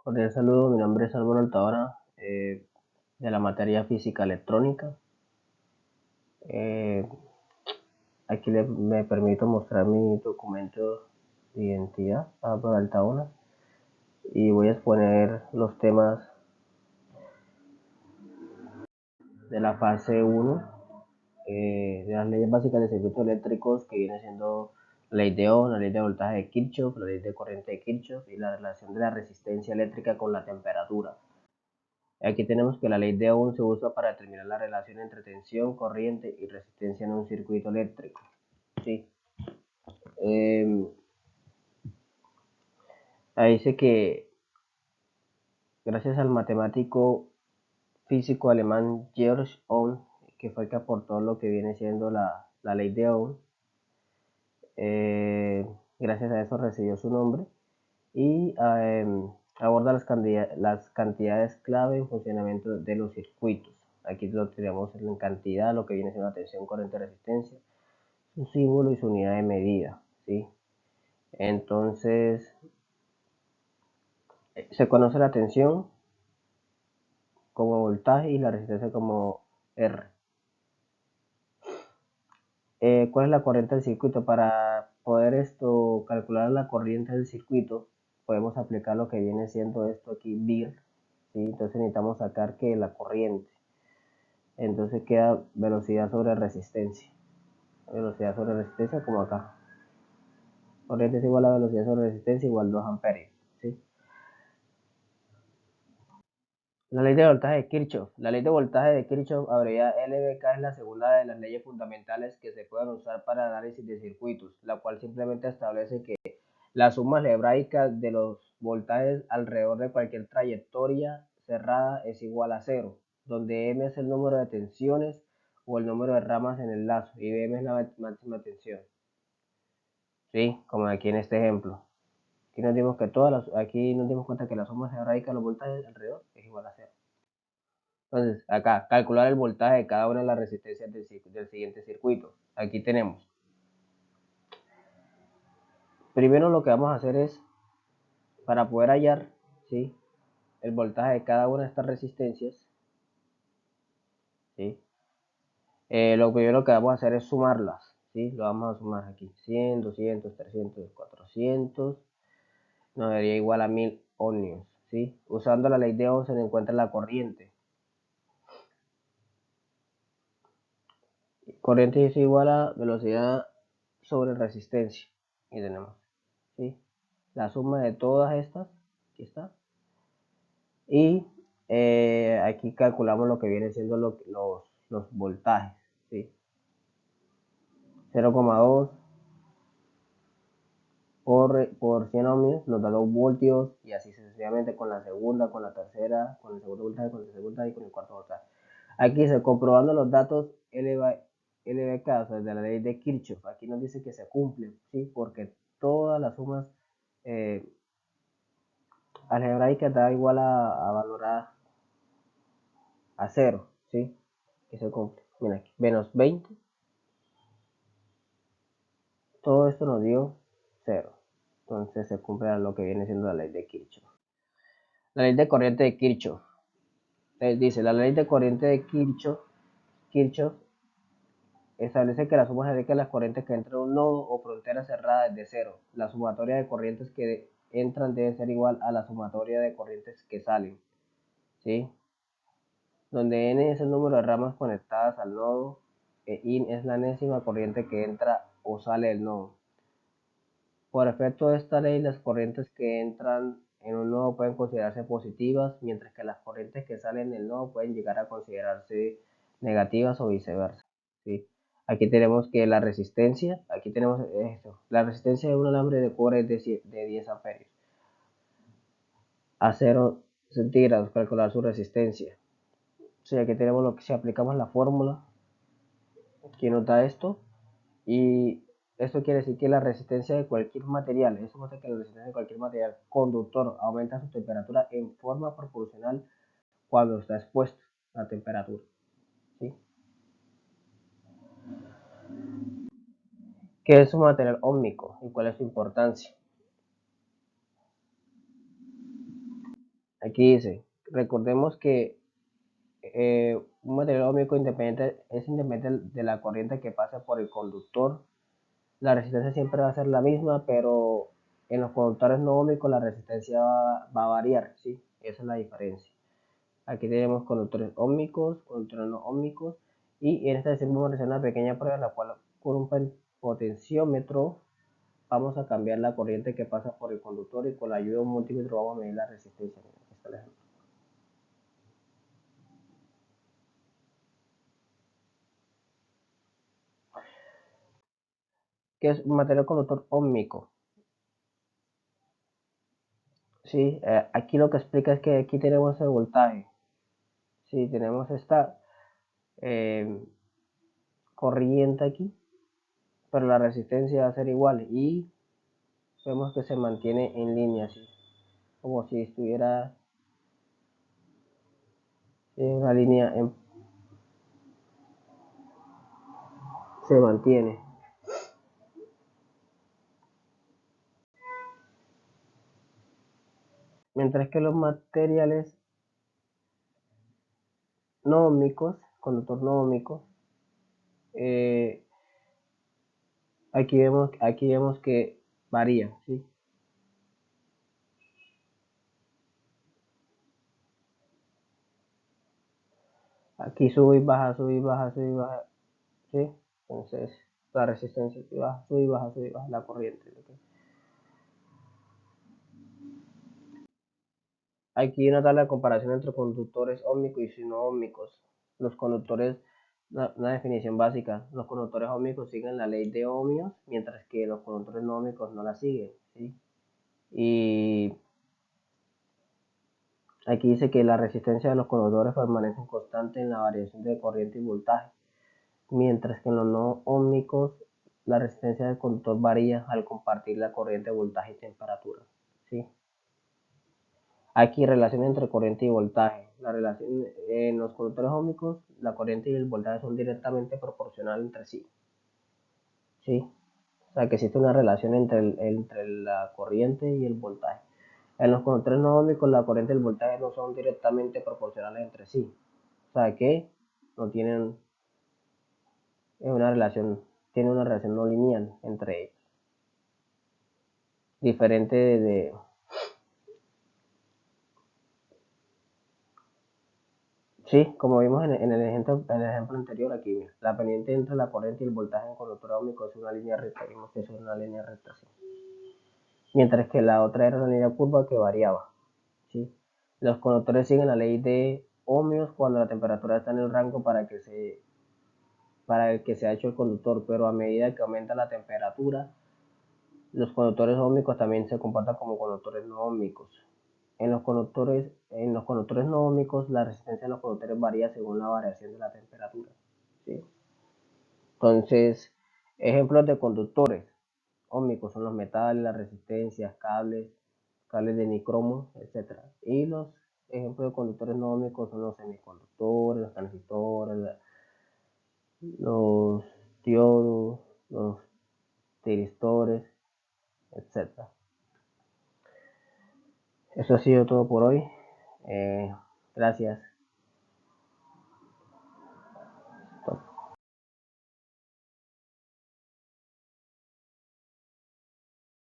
Cordial saludo, mi nombre es Álvaro Altahora, de la materia física electrónica. Eh, Aquí me permito mostrar mi documento de identidad, Álvaro Altahora, y voy a exponer los temas de la fase 1 de las leyes básicas de circuitos eléctricos, que viene siendo la ley de Ohm, la ley de voltaje de Kirchhoff, la ley de corriente de Kirchhoff y la relación de la resistencia eléctrica con la temperatura. Aquí tenemos que la ley de Ohm se usa para determinar la relación entre tensión, corriente y resistencia en un circuito eléctrico. ¿Sí? Ahí dice que gracias al matemático físico alemán Georg Ohm, que fue el que aportó lo que viene siendo la ley de Ohm, gracias a eso recibió su nombre y aborda las cantidades clave en funcionamiento de los circuitos. Aquí lo tenemos en cantidad, lo que viene siendo la tensión, corriente, resistencia, su símbolo y su unidad de medida, ¿sí? Entonces, se conoce la tensión como voltaje y la resistencia como R. ¿Cuál es la corriente del circuito? Para poder calcular la corriente del circuito, podemos aplicar lo que viene siendo esto aquí, VIR, ¿sí? Entonces necesitamos sacar que la corriente. Entonces queda velocidad sobre resistencia. Velocidad sobre resistencia como acá. Corriente es igual a velocidad sobre resistencia igual 2 amperios, ¿sí? La ley de voltaje de Kirchhoff. La ley de voltaje de Kirchhoff, abreviada LVK, es la segunda de las leyes fundamentales que se pueden usar para el análisis de circuitos, la cual simplemente establece que la suma algebraica de los voltajes alrededor de cualquier trayectoria cerrada es igual a cero, donde m es el número de tensiones o el número de ramas en el lazo y bm es la máxima tensión. ¿Sí? Como aquí en este ejemplo. Aquí nos dimos cuenta que la suma algebraica de los voltajes alrededor es igual a cero. Entonces, acá, calcular el voltaje de cada una de las resistencias del siguiente circuito. Aquí tenemos. Primero lo que vamos a hacer es, para poder hallar, ¿sí?, el voltaje de cada una de estas resistencias, ¿sí? Lo primero que vamos a hacer es sumarlas, ¿sí? Lo vamos a sumar aquí. 100, 200, 300, 400. Nos daría igual a 1000 ohmios, ¿sí? Usando la ley de Ohm se encuentra la corriente. Corriente es igual a velocidad sobre resistencia. Y tenemos, ¿sí?, la suma de todas estas. Aquí está. Y aquí calculamos lo que viene siendo los voltajes, ¿sí? 0,2 por 100 ohmios nos da 2 voltios, y así sucesivamente con la segunda, con la tercera, con el segundo voltaje, con la segunda y con el cuarto voltaje. Aquí se comprobando los datos LVK, o sea, de la ley de Kirchhoff. Aquí nos dice que se cumple, ¿sí? Porque todas las sumas algebraicas da igual a valorar a 0, ¿sí? Que se cumple. Mira aquí, menos 20. Todo esto nos dio 0. Entonces se cumple lo que viene siendo la ley de Kirchhoff. La ley de corriente de Kirchhoff. Dice, la ley de corriente de Kirchhoff establece que la suma genérica de las corrientes que entran en un nodo o frontera cerrada es de 0. La sumatoria de corrientes que entran debe ser igual a la sumatoria de corrientes que salen, ¿sí? Donde n es el número de ramas conectadas al nodo, e in es la enésima corriente que entra o sale del nodo. Por efecto de esta ley, las corrientes que entran en un nodo pueden considerarse positivas, mientras que las corrientes que salen del nodo pueden llegar a considerarse negativas o viceversa, ¿sí? Aquí tenemos que la resistencia, aquí tenemos esto, la resistencia de un alambre de cobre es de 10 amperios. A 0 centígrados, calcular su resistencia. Sí, aquí tenemos lo que, si aplicamos la fórmula que nos da esto, y esto quiere decir que la resistencia de cualquier material, eso muestra que la resistencia de cualquier material conductor aumenta su temperatura en forma proporcional cuando está expuesto a la temperatura, ¿sí? ¿Qué es un material óhmico y cuál es su importancia? Aquí dice, recordemos que un material óhmico independiente es independiente de la corriente que pasa por el conductor. La resistencia siempre va a ser la misma, pero en los conductores no óhmicos la resistencia va a variar, ¿sí? Esa es la diferencia. Aquí tenemos conductores óhmicos, conductores no óhmicos, y en esta sesión vamos a hacer una pequeña prueba en la cual con un potenciómetro vamos a cambiar la corriente que pasa por el conductor y con la ayuda de un multímetro vamos a medir la resistencia. ¿Qué es un material conductor óhmico? Sí, aquí lo que explica es que aquí tenemos el voltaje. Sí, tenemos esta eh, corriente aquí, pero la resistencia va a ser igual y vemos que se mantiene en línea, así, como si estuviera en una línea, se mantiene. Mientras que los materiales no óhmicos, conductor no óhmico, eh, aquí vemos que varía, ¿sí? Aquí sube y baja, sube y baja, sube y baja, ¿sí? Entonces la resistencia sube y baja, sube y baja la corriente. ¿Okay? Aquí una tabla de comparación entre conductores óhmicos y no óhmicos. Los conductores, una definición básica, los conductores óhmicos siguen la ley de ohmios, mientras que los conductores no óhmicos no la siguen, ¿sí? Y aquí dice que la resistencia de los conductores permanece constante en la variación de corriente y voltaje, mientras que en los no óhmicos la resistencia del conductor varía al compartir la corriente, voltaje y temperatura, ¿sí? Aquí relación entre corriente y voltaje. La relación en los conductores óhmicos, la corriente y el voltaje son directamente proporcionales entre sí. ¿Sí? O sea que existe una relación entre la corriente y el voltaje. En los conductores no óhmicos, la corriente y el voltaje no son directamente proporcionales entre sí. O sea que no tienen una relación, tienen una relación no lineal entre ellos. Diferente de sí, como vimos en el ejemplo anterior aquí, mira, la pendiente entre la corriente y el voltaje en conductor óhmico es una línea recta, vimos que eso es una línea recta, sí. Mientras que la otra era una línea curva que variaba, ¿sí? Los conductores siguen la ley de ohmios cuando la temperatura está en el rango para el que se ha hecho el conductor, pero a medida que aumenta la temperatura, los conductores óhmicos también se comportan como conductores no óhmicos. En los conductores no óhmicos, la resistencia de los conductores varía según la variación de la temperatura, ¿sí? Entonces, ejemplos de conductores óhmicos son los metales, las resistencias, cables de nicromo, etc. Y los ejemplos de conductores no óhmicos son los semiconductores, los transistores, los diodos, los tiristores, etc. Eso ha sido todo por hoy. Gracias.